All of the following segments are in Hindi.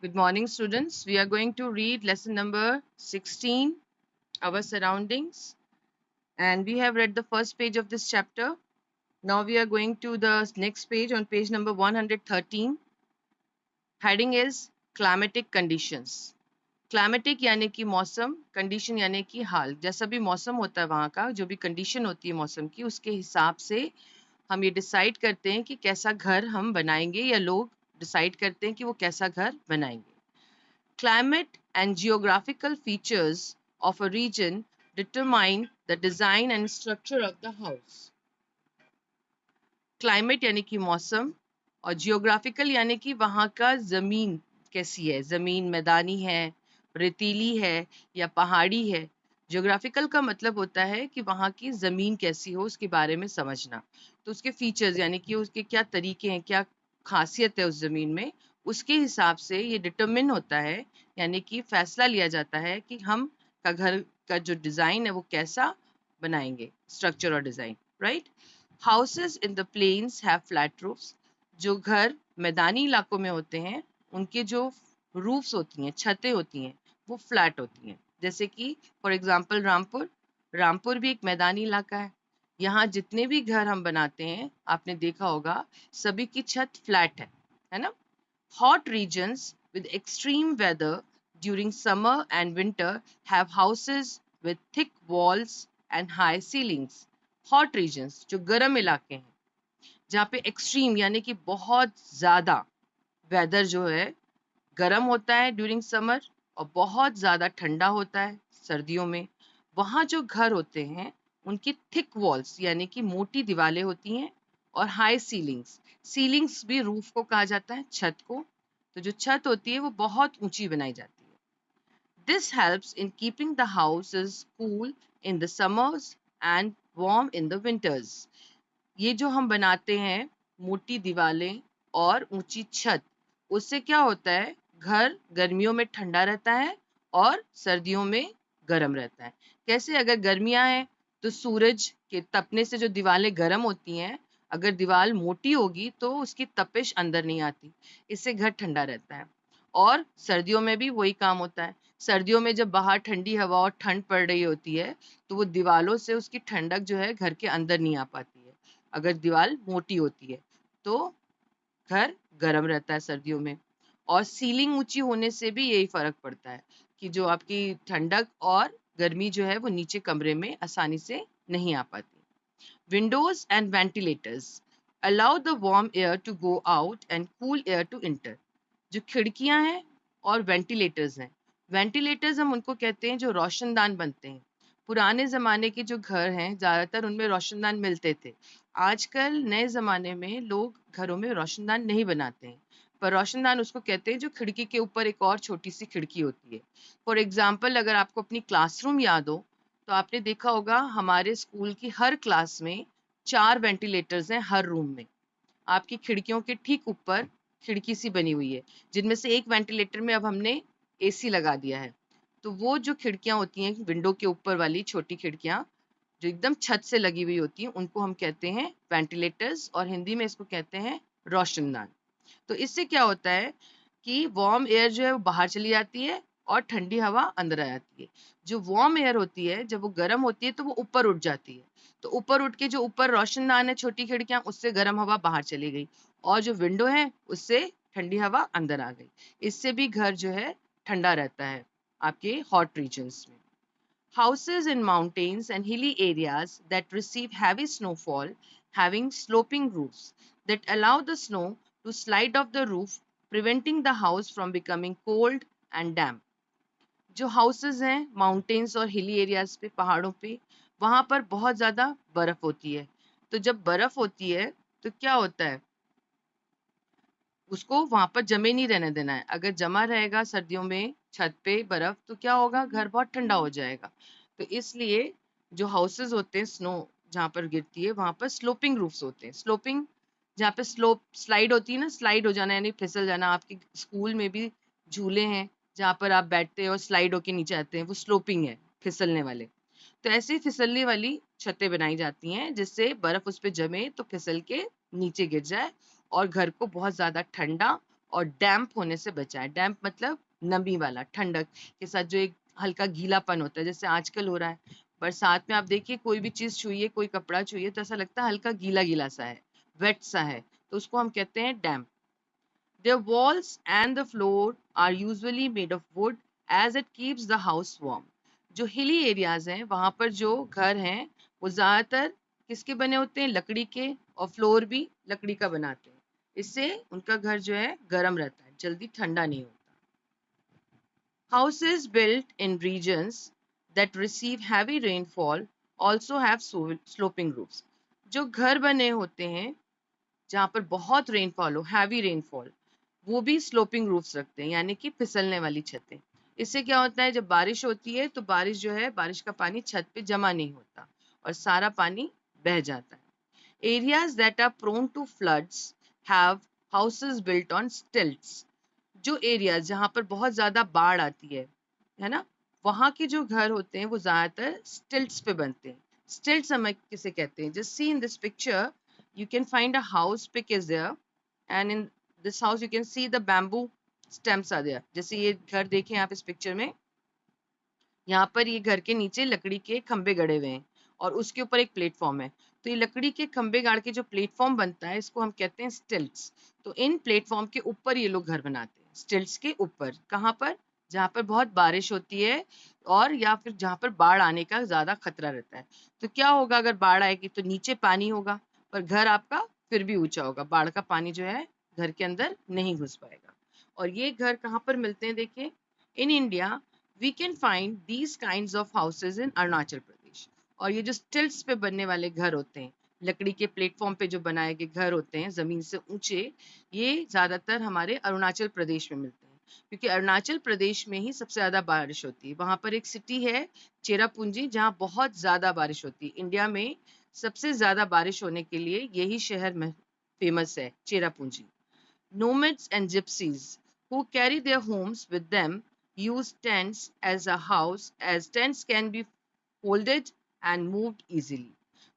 Good morning, students. We are going to read lesson number 16, Our Surroundings. And we have read the first page of this chapter. Now we are going to the next page on page number 113. Heading is Climatic Conditions. Climatic यानी कि मौसम, कंडीशन यानी कि हाल. जैसा भी मौसम होता है वहाँ का, जो भी कंडीशन होती है मौसम की, उसके हिसाब से हम ये डिसाइड करते हैं कि कैसा घर हम बनाएंगे या लोग डिसाइड करते हैं कि वो कैसा घर बनाएंगे. Climate and geographical features of a region determine the design and structure of the house. Climate यानी कि मौसम और geographical यानी कि वहाँ का ज़मीन कैसी है, ज़मीन मैदानी है, रेतीली है या पहाड़ी है. Geographical का मतलब होता है कि वहाँ की ज़मीन कैसी हो उसके बारे में समझना. तो उसके फीचर्स यानी कि उसके क्या तरीके हैं, क्या खासियत है उस ज़मीन में, उसके हिसाब से ये डिटरमिन होता है यानी कि फैसला लिया जाता है कि हम का घर का जो डिज़ाइन है वो कैसा बनाएंगे, स्ट्रक्चर और design. Right. Houses in the plains have flat roofs. जो घर मैदानी इलाकों में होते हैं उनके जो रूफ्स होती हैं, छतें होती हैं, वो फ्लैट होती हैं. जैसे कि फॉर एग्जांपल रामपुर भी एक मैदानी इलाका है. यहाँ जितने भी घर हम बनाते हैं आपने देखा होगा सभी की छत फ्लैट है ना. Hot regions with extreme weather during summer and winter have houses with thick walls and high ceilings. Hot regions जो गर्म इलाके हैं जहाँ पे एक्सट्रीम यानी कि बहुत ज़्यादा वेदर जो है गर्म होता है ड्यूरिंग समर और बहुत ज़्यादा ठंडा होता है सर्दियों में, वहाँ जो घर होते हैं उनकी थिक वॉल्स यानी कि मोटी दीवारें होती हैं और हाई सीलिंग्स भी रूफ को कहा जाता है, छत को. तो जो छत होती है वो बहुत ऊंची बनाई जाती है. This helps in keeping the houses cool in the summers and warm in the winters. ये जो हम बनाते हैं मोटी दीवारें और ऊंची छत, उससे क्या होता है घर गर्मियों में ठंडा रहता है और सर्दियों में गर्म रहता है. कैसे? अगर गर्मियां हैं तो सूरज के तपने से जो दीवारें गर्म होती हैं, अगर दीवार मोटी होगी तो उसकी तपिश अंदर नहीं आती, इससे घर ठंडा रहता है. और सर्दियों में भी वही काम होता है. सर्दियों में जब बाहर ठंडी हवा और ठंड पड़ रही होती है तो वो दीवारों से उसकी ठंडक जो है घर के अंदर नहीं आ पाती है. अगर दीवार मोटी होती है तो घर गर्म रहता है सर्दियों में. और सीलिंग ऊंची होने से भी यही फर्क पड़ता है कि जो आपकी ठंडक और गर्मी जो है वो नीचे कमरे में आसानी से नहीं आ पाती. Windows and ventilators allow the warm air to go out and cool air to enter. जो खिड़कियां हैं और वेंटिलेटर्स हम उनको कहते हैं जो रोशनदान बनते हैं. पुराने ज़माने के जो घर हैं ज़्यादातर उनमें रोशनदान मिलते थे. आजकल नए ज़माने में लोग घरों में रोशनदान नहीं बनाते हैं, पर रोशनदान उसको कहते हैं जो खिड़की के ऊपर एक और छोटी सी खिड़की होती है. फॉर एग्जाम्पल अगर आपको अपनी क्लासरूम याद हो तो आपने देखा होगा हमारे स्कूल की हर क्लास में 4 वेंटिलेटर्स हैं हर रूम में. आपकी खिड़कियों के ठीक ऊपर खिड़की सी बनी हुई है जिनमें से एक वेंटिलेटर में अब हमने एसी लगा दिया है. तो वो जो खिड़कियां होती हैं विंडो के ऊपर वाली छोटी खिड़कियां जो एकदम छत से लगी हुई होती हैं उनको हम कहते हैं वेंटिलेटर्स और हिंदी में इसको कहते हैं रोशनदान. तो इससे क्या होता है कि वार्म एयर जो है वो बाहर चली जाती है और ठंडी हवा अंदर आ जाती है. जो वार्म एयर होती है जब वो गर्म होती है तो वो ऊपर उठ जाती है. तो ऊपर उठ के जो ऊपर रोशनदान है छोटी खिड़कियां उससे गर्म हवा बाहर चली गई और जो विंडो है उससे ठंडी हवा अंदर आ गई. इससे भी घर जो है ठंडा रहता है आपके हॉट रीजन्स में. Houses in mountains and hilly areas that receive heavy snowfall having sloping roofs that allow the snow to slide off the roof, preventing the house from becoming cold and damp. जो हाउसेस हैं माउंटेन्स और हिली एरियाज पे, पहाड़ों पे, वहां पर बहुत ज्यादा बर्फ होती है. तो जब बर्फ होती है तो क्या होता है उसको वहां पर जमे नहीं रहने देना है. अगर जमा रहेगा सर्दियों में छत पे बर्फ तो क्या होगा घर बहुत ठंडा हो जाएगा. तो इसलिए जो हाउसेस होते हैं स्नो जहाँ पर गिरती है वहां पर स्लोपिंग रूफ्स होते हैं. स्लोपिंग जहाँ पे स्लोप स्लाइड होती है ना, स्लाइड हो जाना यानी फिसल जाना. आपके स्कूल में भी झूले हैं जहाँ पर आप बैठते हैं और स्लाइड होके नीचे आते हैं, वो स्लोपिंग है, फिसलने वाले. तो ऐसे ही फिसलने वाली छतें बनाई जाती हैं जिससे बर्फ उस पर जमे तो फिसल के नीचे गिर जाए और घर को बहुत ज्यादा ठंडा और डैम्प होने से बचाएं। डैम्प मतलब नमी वाला, ठंडक के साथ जो एक हल्का गीलापन होता है, जैसे आजकल हो रहा है बरसात में। आप देखिए कोई भी चीज छुइए, कोई कपड़ा छुइए तो ऐसा लगता है हल्का गीला गीला सा है, वेट सा है, तो उसको हम कहते हैं डैम्प। Their walls and the floor are usually made of wood as it keeps the house warm. जो हिली एरियाज हैं वहां पर जो घर हैं वो ज्यादातर किसके बने होते हैं? लकड़ी के, और फ्लोर भी लकड़ी का बनाते हैं। इससे उनका घर जो है गर्म रहता है, जल्दी ठंडा नहीं होता। Houses built in regions that receive heavy rainfall also have sloping roofs. जो घर बने होते हैं जहाँ पर बहुत रेनफॉल हो, हैवी रेनफॉल, वो भी स्लोपिंग रूफ्स रखते हैं, यानी कि फिसलने वाली छतें। इससे क्या होता है, जब बारिश होती है तो बारिश जो है, बारिश का पानी छत पे जमा नहीं होता और सारा पानी बह जाता है। Areas that are prone to floods have houses built on stilts. जो एरिया जहाँ पर बहुत ज्यादा बाढ़ आती है ना, वहाँ के जो घर होते हैं वो ज्यादातर स्टिल्ट्स पे बनते हैं। स्टिल्ट्स हम किसे कहते हैं? Just see in this picture, you can find a house pic is there, and in this house you can see the bamboo stems are there. जैसे ये घर देखें आप इस पिक्चर में, यहाँ पर ये घर के नीचे लकड़ी के खंबे गड़े हुए हैं और उसके ऊपर एक प्लेटफॉर्म है। तो ये लकड़ी के खंबे गाड़ के जो प्लेटफॉर्म बनता है इसको हम कहते हैं स्टिल्ट्स। तो इन प्लेटफॉर्म के ऊपर ये लोग घर बनाते हैं, स्टिल्ट्स के ऊपर। कहाँ पर? जहाँ पर बहुत बारिश होती है और या फिर जहाँ पर बाढ़ आने का ज्यादा खतरा रहता है। तो क्या होगा, अगर बाढ़ आएगी तो नीचे पानी होगा पर घर आपका फिर भी ऊंचा होगा, बाढ़ का पानी जो है घर के अंदर नहीं घुस पाएगा। और ये घर कहाँ पर मिलते हैं? देखिए, in India we can find these kinds of houses in Arunachal Pradesh. और ये जो स्टिल्ट्स पे बनने वाले घर होते हैं, लकड़ी के प्लेटफॉर्म पे जो बनाए गए घर होते हैं जमीन से ऊंचे, ये ज्यादातर हमारे अरुणाचल प्रदेश में मिलते हैं, क्योंकि अरुणाचल प्रदेश में ही सबसे ज्यादा बारिश होती है। वहां पर एक सिटी है चेरापूंजी, जहाँ बहुत ज्यादा बारिश होती है। इंडिया में सबसे ज्यादा बारिश होने के लिए यही शहर में फेमस है, Cherrapunji. Nomads and gypsies who carry their homes with them use tents as a house, as tents can be folded and moved easily.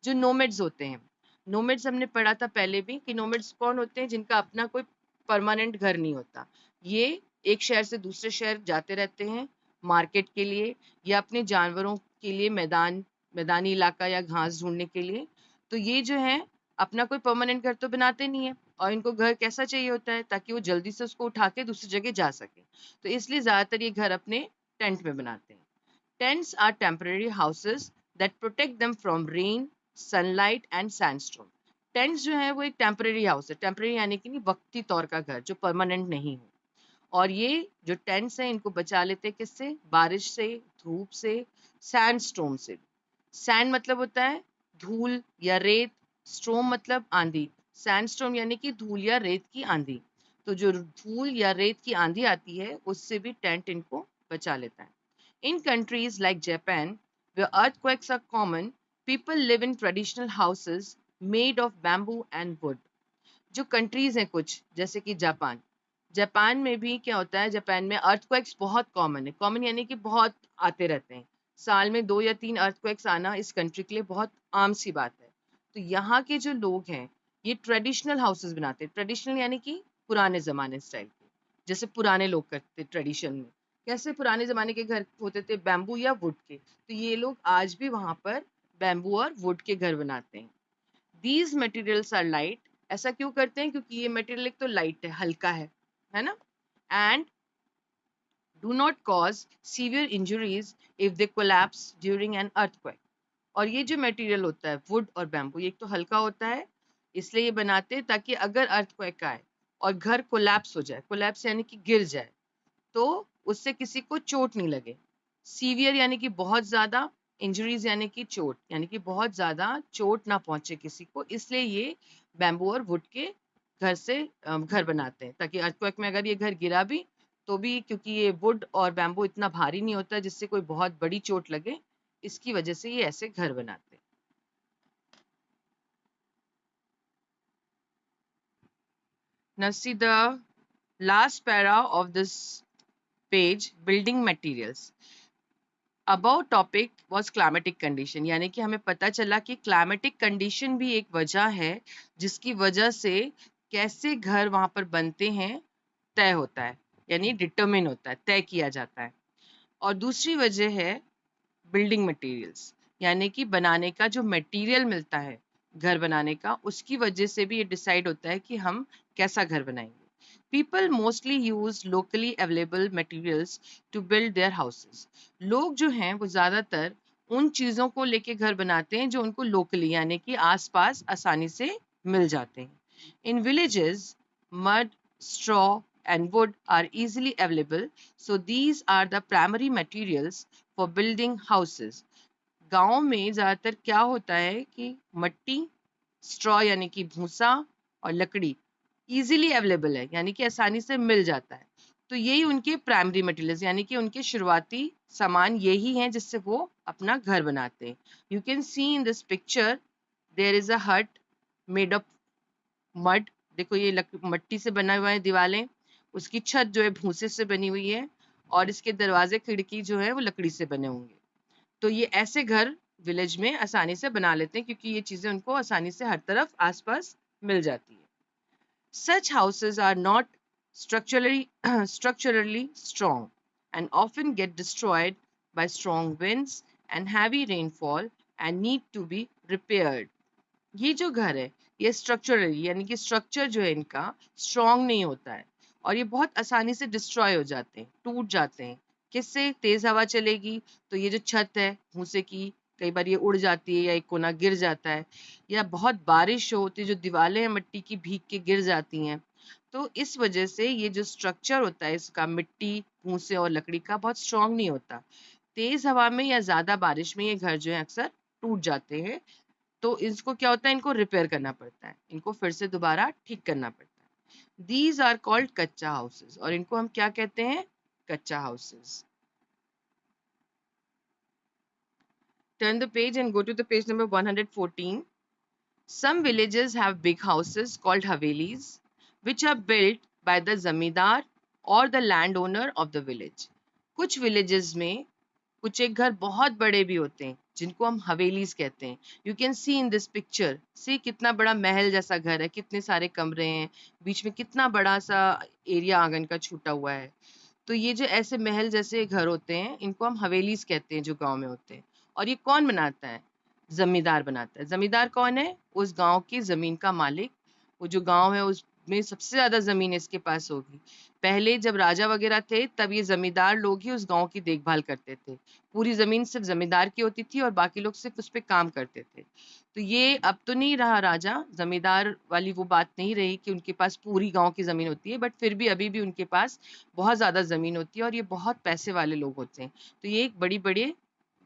जो nomads होते हैं, nomads हमने पढ़ा था पहले भी कि nomads कौन होते हैं? जिनका अपना कोई परमानेंट घर नहीं होता। ये एक शहर से दूसरे शहर जाते रहते हैं मार्केट के लिए या अपने जानवरों के लिए मैदानी इलाका या घास ढूंढने के लिए। तो ये जो है अपना कोई परमानेंट घर तो बनाते नहीं है, और इनको घर कैसा चाहिए होता है? ताकि वो जल्दी से उसको उठा के दूसरी जगह जा सके। तो इसलिए ज्यादातर ये घर अपने टेंट में बनाते हैं। Tents are temporary houses that protect them from rain, sunlight and sandstorm. Tents जो है वो एक टेम्पररी हाउस है, टेम्पररी यानी कि नहीं, वक्ती तौर का घर जो परमानेंट नहीं हो। और ये जो टेंट्स हैं इनको बचा लेते हैं किससे? बारिश से, धूप से, सैंडस्टॉर्म से। सैंड मतलब होता है धूल या रेत, स्टॉर्म मतलब आंधी। सैंडस्टॉर्म यानी कि धूल या रेत की आंधी। तो जो धूल या रेत की आंधी आती है उससे भी टेंट इनको बचा लेता है। In countries like Japan where earthquakes are common, people live in traditional houses made of bamboo and wood. जो कंट्रीज हैं कुछ, जैसे कि जापान, जापान में भी क्या होता है, जापान में अर्थक्वेक्स बहुत कॉमन है। कॉमन यानी कि बहुत आते रहते हैं, साल में 2 या 3 अर्थक्वेक्स आना इस कंट्री के लिए बहुत आम सी बात है। तो यहाँ के जो लोग हैं ये ट्रेडिशनल हाउसेस बनाते हैं। ट्रेडिशनल यानी कि पुराने जमाने स्टाइल के, जैसे पुराने लोग करते ट्रेडिशन में। कैसे पुराने जमाने के घर होते थे? बैम्बू या वुड के। तो ये लोग आज भी वहां पर बैम्बू और वुड के घर बनाते हैं। These materials are light. ऐसा क्यों करते हैं? क्योंकि ये मटेरियल एक तो लाइट है, हल्का है ना, and do not cause severe injuries if they collapse during an earthquake. और ये जो मटेरियल होता है वुड और बैम्बू, ये एक तो हल्का होता है, इसलिए ये बनाते हैं ताकि अगर अर्थक्वेक आए और घर कोलैप्स हो जाए, कोलैप्स यानी कि गिर जाए, तो उससे किसी को चोट नहीं लगे। सीवियर यानी कि बहुत ज्यादा, इंजरीज यानी कि चोट, यानी कि बहुत ज्यादा चोट ना पहुंचे किसी को, इसलिए ये बैम्बू और वुड के घर से घर बनाते हैं, ताकि अर्थक्वेक में अगर ये घर गिरा भी तो भी, क्योंकि ये वुड और बैम्बू इतना भारी नहीं होता जिससे कोई बहुत बड़ी चोट लगे, इसकी वजह से ये ऐसे घर बनाते हैं। Now see the last para of this page, building materials. Above topic was climatic condition, यानी कि हमें पता चला कि climatic condition भी एक वजह है जिसकी वजह से कैसे घर वहां पर बनते हैं तय होता है, यानी डिटरमिन होता है, तय किया जाता है। और दूसरी वजह है बिल्डिंग मटेरियल्स, यानी कि बनाने का जो मटेरियल मिलता है घर बनाने का, उसकी वजह से भी ये डिसाइड होता है कि हम कैसा घर बनाएंगे। People mostly use locally available materials to build their houses. लोग जो हैं वो ज्यादातर उन चीजों को लेके घर बनाते हैं जो उनको लोकली, यानी कि आसपास आसानी से मिल जाते हैं। In villages mud, straw and wood are easily available, so these are the primary materials for building houses. गांव में ज्यादातर क्या होता है कि मट्टी, स्ट्रॉ यानी कि भूसा, और लकड़ी इजीली अवेलेबल है, यानी कि आसानी से मिल जाता है। तो यही उनके प्राइमरी मटेरियल्स, यानी कि उनके शुरुआती सामान यही हैं जिससे वो अपना घर बनाते हैं। You can see in this picture there is a hut made of mud. देखो ये मट्टी से बना हुआ है दीवारें, उसकी छत जो है भूसे से बनी हुई है, और इसके दरवाजे खिड़की जो है वो लकड़ी से बने होंगे। तो ये ऐसे घर विलेज में आसानी से बना लेते हैं क्योंकि ये चीजें उनको आसानी से हर तरफ आसपास मिल जाती है। Such houses are not structurally strong and often get destroyed by strong winds and heavy rainfall and need to be repaired. ये जो घर है ये स्ट्रक्चरली, यानी कि स्ट्रक्चर जो है इनका स्ट्रॉन्ग नहीं होता है, और ये बहुत आसानी से डिस्ट्रॉय हो जाते हैं, टूट जाते हैं। किससे? तेज हवा चलेगी तो ये जो छत है भूसे की, कई बार ये उड़ जाती है या एक कोना गिर जाता है, या बहुत बारिश होती है जो दीवारें हैं मिट्टी की भीग के गिर जाती हैं। तो इस वजह से ये जो स्ट्रक्चर होता है इसका मिट्टी, भूसे और लकड़ी का बहुत स्ट्रॉन्ग नहीं होता। तेज हवा में या ज्यादा बारिश में ये घर जो है अक्सर टूट जाते हैं। तो इसको क्या होता है, इनको रिपेयर करना पड़ता है, इनको फिर से दोबारा ठीक करना पड़ता है। दीज आर कॉल्ड कच्चा हाउसेस, और इनको हम क्या कहते हैं? कच्चा houses. Turn the page and go to the page number 114. Some villages have big houses called havelis, which are built by the zamindar or the landowner of the village. कुछ villages में कुछ एक घर बहुत बड़े भी होते हैं जिनको हम हवेलीज कहते हैं। You can see in this picture, see कितना बड़ा महल जैसा घर है, कितने सारे कमरे हैं, बीच में कितना बड़ा सा एरिया आंगन का छूटा हुआ है। तो ये जो ऐसे महल जैसे घर होते हैं इनको हम हवेलीज कहते हैं जो गांव में होते हैं। और ये कौन बनाता है? जमींदार बनाता है। जमींदार कौन है? उस गांव की जमीन का मालिक। वो जो गांव है उसमें सबसे ज्यादा जमीन इसके पास होगी। पहले जब राजा वगैरह थे तब ये जमींदार लोग ही उस गांव की देखभाल करते थे। पूरी जमीन सिर्फ जमींदार की होती थी और बाकी लोग सिर्फ उस पर काम करते थे। तो ये अब तो नहीं रहा, राजा जमींदार वाली वो बात नहीं रही कि उनके पास पूरी गांव की जमीन होती है, बट फिर भी अभी भी उनके पास बहुत ज्यादा जमीन होती है और ये बहुत पैसे वाले लोग होते हैं। तो ये एक बड़ी बड़े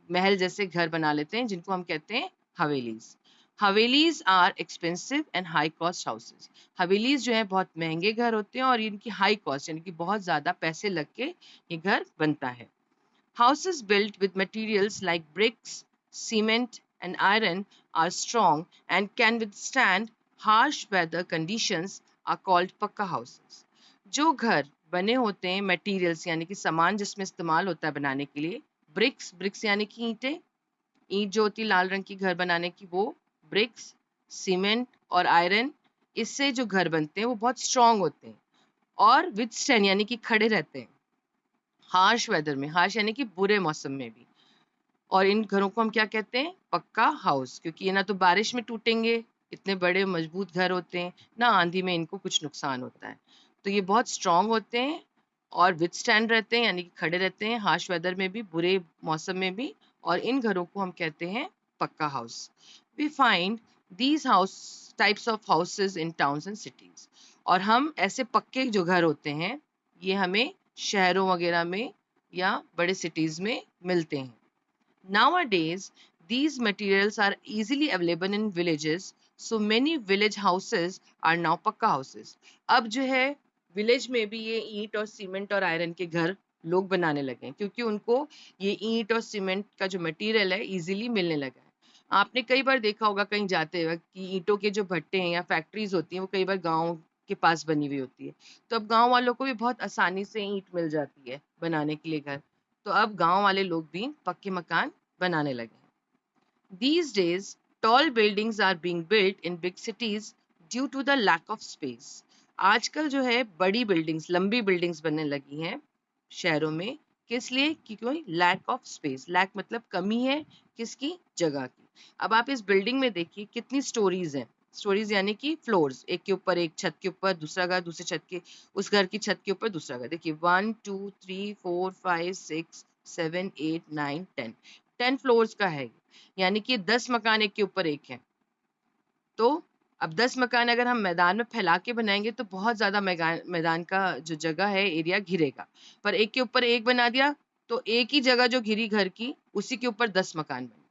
महल जैसे घर बना लेते हैं जिनको हम कहते हैं havelis. Havelis are expensive and high cost houses. Havelis जो है बहुत महंगे घर होते हैं और इनकी हाई कॉस्ट, यानी कि बहुत ज्यादा पैसे लग के ये घर बनता है। Houses built with materials like bricks, cement, and iron are strong and can withstand harsh weather conditions are called पक्का houses. जो घर बने होते हैं materials यानी कि सामान जिसमें इस्तेमाल होता है बनाने के लिए, ब्रिक्स यानी कि ईंटें, ईंट जो होती है लाल रंग की घर बनाने की वो ब्रिक्स, सीमेंट और आयरन, इससे जो घर बनते हैं वो बहुत स्ट्रांग होते हैं और विथस्टैंड यानी कि खड़े रहते हैं हार्श वेदर में, हार्श यानी कि बुरे मौसम में भी। और इन घरों को हम क्या कहते हैं? पक्का हाउस, क्योंकि ये ना तो बारिश में टूटेंगे, इतने बड़े मजबूत घर होते हैं, ना आंधी में इनको कुछ नुकसान होता है। तो ये बहुत स्ट्रांग होते हैं और विथस्टैंड रहते हैं, यानी कि खड़े रहते हैं हार्श वेदर में भी, बुरे मौसम में भी। और इन घरों को हम कहते हैं pucca house. We find these house types of houses in towns and cities. और हम ऐसे पक्के जो घर होते हैं ये हमें शहरों वगैरह में या बड़े सिटीज में मिलते हैं। Nowadays, these materials are easily available in villages, so many village houses are now पक्का houses. अब जो है विलेज में भी ये ईंट और सीमेंट और आयरन के घर लोग बनाने लगे हैं क्योंकि उनको ये ईंट और सीमेंट का जो मटेरियल है इजीली मिलने लगा है। आपने कई बार देखा होगा कहीं जाते वक्त कि ईंटों के जो भट्टे हैं या फैक्ट्रीज होती हैं वो कई बार गांव के पास बनी हुई होती है। तो अब गांव वालों को भी बहुत आसानी से ईंट मिल जाती है बनाने के लिए घर। तो अब गांव वाले लोग भी पक्के मकान बनाने लगे हैं। These days, tall buildings are being built in big cities due to the lack of space. आजकल जो है बड़ी बिल्डिंग्स, लंबी बिल्डिंग्स बनने लगी हैं शहरों में। किस लिए? क्योंकि लैक ऑफ स्पेस, लैक मतलब कमी है किसकी? जगह की। अब आप इस बिल्डिंग में देखिए कितनी स्टोरीज हैं। स्टोरीज यानी कि फ्लोर्स, एक के ऊपर एक, छत के ऊपर दूसरा घर, दूसरे छत के, उस घर की छत के ऊपर दूसरा घर। देखिए 1 2 3 4 5 6 7 8 9 10, 10 फ्लोर्स का है, यानी कि 10 मकान एक के ऊपर एक है। तो अब 10 मकान अगर हम मैदान में फैला के बनाएंगे तो बहुत ज्यादा मैदान का जो जगह है, एरिया घिरेगा। पर एक के ऊपर एक बना दिया तो एक ही जगह जो घिरी घर की, उसी के ऊपर 10 मकान बन गए।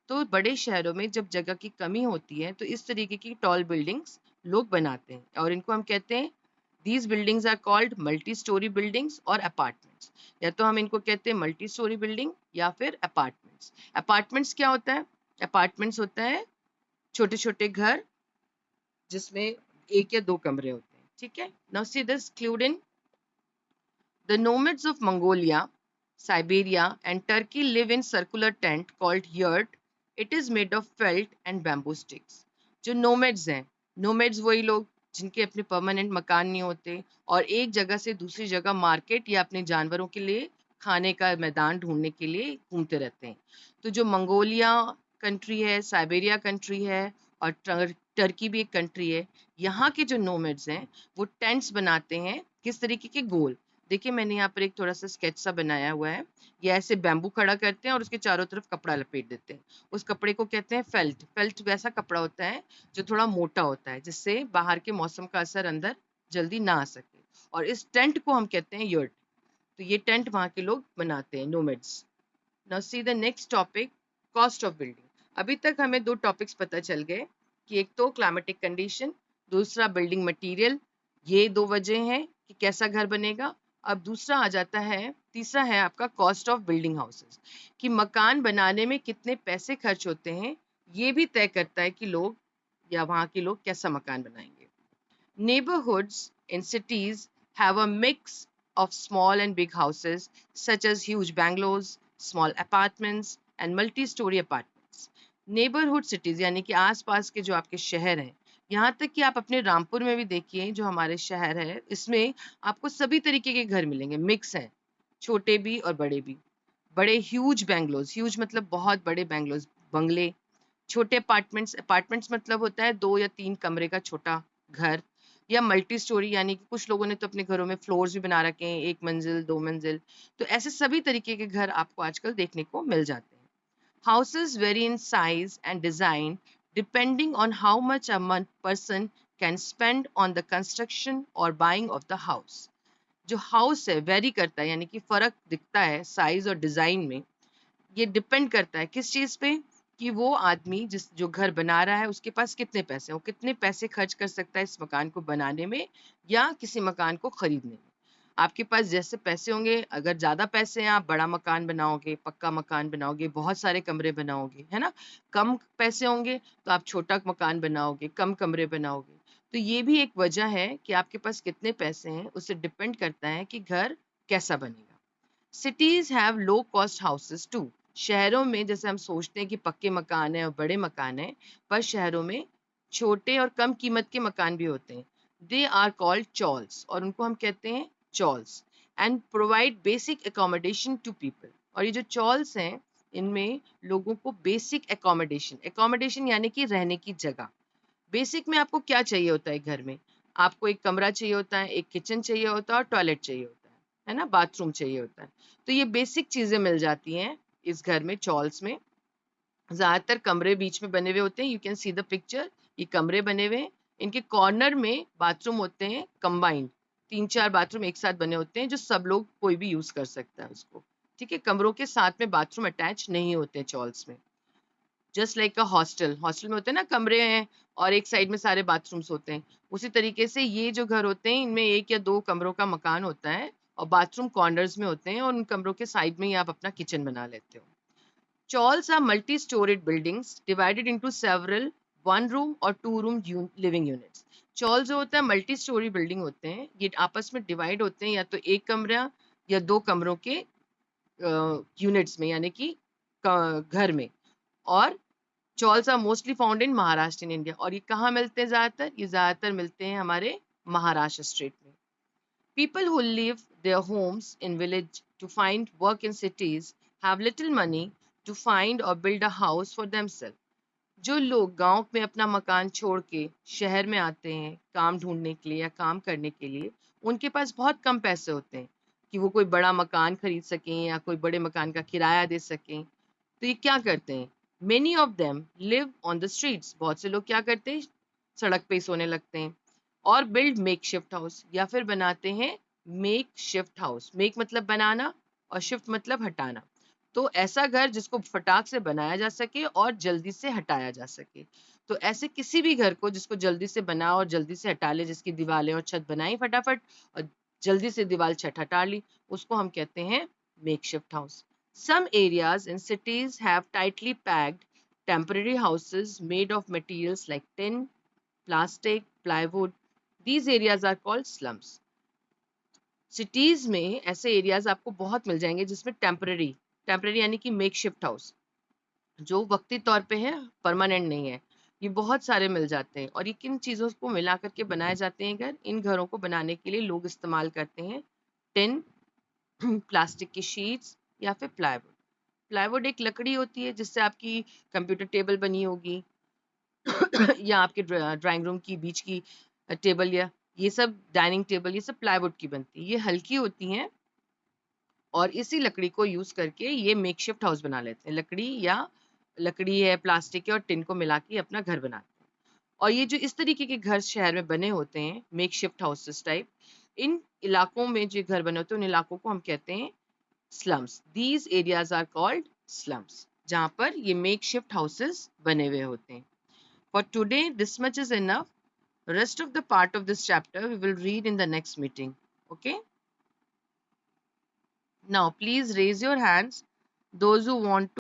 तो बड़े शहरों में जब जगह की कमी होती है तो इस तरीके की टॉल बिल्डिंग्स लोग बनाते हैं, और इनको हम कहते हैं, these buildings are called multi storey buildings और अपार्टमेंट्स। या तो हम इनको कहते हैं मल्टी स्टोरी बिल्डिंग या फिर अपार्टमेंट्स। अपार्टमेंट्स क्या होता है? अपार्टमेंट्स होता है छोटे छोटे घर जिसमें एक या दो कमरे होते हैं। ठीक है, now see this clued in the nomads of Mongolia, Siberia and Turkey live in circular tent called yurt. It is made of felt and bamboo sticks. जो nomads हैं, nomads वही लोग जिनके अपने परमानेंट मकान नहीं होते और एक जगह से दूसरी जगह मार्केट या अपने जानवरों के लिए खाने का मैदान ढूंढने के लिए घूमते रहते हैं। तो जो मंगोलिया कंट्री है, साइबेरिया कंट्री है और टर्की भी एक कंट्री है, यहाँ के जो नोमेड्स हैं वो टेंट्स बनाते हैं। किस तरीके के? गोल। देखिए मैंने यहाँ पर एक थोड़ा सा स्केच सा बनाया हुआ है। ये ऐसे बैम्बू खड़ा करते हैं और उसके चारों तरफ कपड़ा लपेट देते हैं। उस कपड़े को कहते हैं फेल्ट। फेल्ट वैसा कपड़ा होता है जो थोड़ा मोटा होता है, जिससे बाहर के मौसम का असर अंदर जल्दी ना आ सके। और इस टेंट को हम कहते हैं यर्ट। तो ये टेंट वहाँ के लोग बनाते हैं, nomads. Now see the next topic, cost of building. अभी तक हमें दो टॉपिक्स पता चल गए कि एक तो क्लाइमेटिक कंडीशन, दूसरा बिल्डिंग मटेरियल। ये दो वजह हैं कि कैसा घर बनेगा। अब दूसरा आ जाता है, तीसरा है आपका कॉस्ट ऑफ बिल्डिंग हाउसेस, कि मकान बनाने में कितने पैसे खर्च होते हैं। ये भी तय करता है कि लोग या वहाँ के लोग कैसा मकान बनाएंगे। Neighborhoods in cities have a mix of small and big houses, such as huge bungalows, small apartments, and multi-story apartments. Neighborhood cities यानी कि आसपास के जो आपके शहर हैं, यहाँ तक कि आप अपने रामपुर में भी देखिए, जो हमारे शहर है, इसमें आपको सभी तरीके के घर मिलेंगे, मिक्स हैं, छोटे भी और बड़े भी। बड़े ह्यूज बैंगलोज, ह्यूज मतलब बहुत बड़े बैंगलोज, बंगले। छोटे अपार्टमेंट्स, अपार्टमेंट्स मतलब होता है 2 या 3 कमरे का छोटा घर। या मल्टी स्टोरी यानी कि कुछ लोगों ने तो अपने घरों में फ्लोर्स भी बना रखे हैं, 1 मंजिल 2 मंजिल। तो ऐसे सभी तरीके के घर आपको आजकल देखने को मिल जाते हैं। Houses vary in size and design depending on how much a person can spend on the construction or buying of the house. जो हाउस है वेरी करता है, यानी कि फर्क दिखता है साइज और डिजाइन में। ये डिपेंड करता है किस चीज पे? कि वो आदमी जिस जो घर बना रहा है उसके पास कितने पैसे हैं, वो कितने पैसे खर्च कर सकता है इस मकान को बनाने में या किसी मकान को खरीदने में। आपके पास जैसे पैसे होंगे, अगर ज्यादा पैसे हैं आप बड़ा मकान बनाओगे, पक्का मकान बनाओगे, बहुत सारे कमरे बनाओगे, है ना। कम पैसे होंगे तो आप छोटा मकान बनाओगे, कम कमरे बनाओगे। तो ये भी एक वजह है कि आपके पास कितने पैसे हैं, उससे डिपेंड करता है कि घर कैसा बनेगा। Cities have low cost houses too. शहरों में जैसे हम सोचते हैं कि पक्के मकान है और बड़े मकान है, पर शहरों में छोटे और कम कीमत के मकान भी होते हैं। दे आर कॉल्ड चॉल्स, और उनको हम कहते हैं chawls, and provide basic accommodation to people. और ये जो चॉल्स हैं इनमें लोगों को बेसिक एकोमोडेशन, एकोमोडेशन यानी कि रहने की जगह। बेसिक में आपको क्या चाहिए होता है घर में? आपको एक कमरा चाहिए होता है, एक किचन चाहिए होता है और टॉयलेट चाहिए होता है ना, बाथरूम चाहिए होता है। तो ये बेसिक चीजें मिल जाती हैं इस घर में, चॉल्स में। ज्यादातर कमरे बीच में बने हुए होते हैं, you can see the picture. ये कमरे बने हुए हैं, इनके कॉर्नर में बाथरूम होते हैं कंबाइंड, 3-4 बाथरूम एक साथ बने होते हैं जो सब लोग कोई भी यूज कर सकता है उसको। ठीक है, कमरों के साथ में बाथरूम अटैच नहीं होते चॉल्स में। Just like a hostel, hostel में होते हैं ना कमरे हैं और एक साइड में सारे बाथरूम्स होते हैं, उसी तरीके से ये जो घर होते हैं इनमें 1 या 2 कमरों का मकान होता है और बाथरूम कॉर्नर्स में होते हैं और उन कमरों के साइड में ही आप अपना किचन बना लेते हो। Chawls are multi-storied buildings divided into several one room और two room living units. Chawl जो होता है मल्टी स्टोरी बिल्डिंग होते हैं, ये आपस में डिवाइड होते हैं या तो एक कमरा या 2 कमरों के यूनिट्स में, यानी कि घर में। और chawls are mostly found in Maharashtra in India. और ये कहाँ मिलते हैं ज्यादातर? ये ज्यादातर मिलते हैं हमारे महाराष्ट्र स्टेट में। People who leave their homes in village to find work in cities have little money to find or build a house for themselves. जो लोग गांव में अपना मकान छोड़ के शहर में आते हैं काम ढूंढने के लिए या काम करने के लिए, उनके पास बहुत कम पैसे होते हैं कि वो कोई बड़ा मकान खरीद सकें या कोई बड़े मकान का किराया दे सकें। तो ये क्या करते हैं? Many of them live on the streets. बहुत से लोग क्या करते हैं? सड़क पे ही सोने लगते हैं। और बिल्ड मेक शिफ्ट हाउस, या फिर बनाते हैं मेक शिफ्ट हाउस। मेक मतलब बनाना और शिफ्ट मतलब हटाना। तो ऐसा घर जिसको फटाक से बनाया जा सके और जल्दी से हटाया जा सके। तो ऐसे किसी भी घर को जिसको जल्दी से बना और जल्दी से हटा ले, जिसकी दीवारें और छत बनाई फटाफट और जल्दी से दीवार छत हटा ली, उसको हम कहते हैं make shift house. Some areas in cities have tightly packed temporary houses made of materials like tin, plastic, plywood. These areas are called slums. Cities में ऐसे एरियाज आपको बहुत मिल जाएंगे जिसमें टेम्पररी यानी कि मेक शिफ्ट हाउस, जो वक्ती तौर पे है, परमानेंट नहीं है, ये बहुत सारे मिल जाते हैं। और ये किन चीज़ों को मिला करके बनाए जाते हैं घर? इन घरों को बनाने के लिए लोग इस्तेमाल करते हैं टिन, प्लास्टिक की शीट्स या फिर प्लाईवुड। प्लाईवुड एक लकड़ी होती है जिससे आपकी कंप्यूटर टेबल बनी होगी या आपके ड्राइंग रूम की बीच की टेबल, या ये सब डाइनिंग टेबल, ये सब प्लाईवुड की बनती है। ये हल्की होती हैं और इसी लकड़ी को यूज करके ये मेकशिफ्ट हाउस बना लेते हैं। लकड़ी है, प्लास्टिक है और टिन को मिला के अपना घर बनाते हैं। और ये जो इस तरीके के घर शहर में बने होते हैं मेकशिफ्ट हाउसेस टाइप, इन इलाकों में जो घर बने होते हैं उन इलाकों को हम कहते हैं slums. These areas are called slums, जहाँ पर ये मेकशिफ्ट हाउसेस बने हुए होते हैं। For today, this much is enough. Rest of the part of this chapter we will read in the next meeting. Okay? Now, please raise your hands, those who want to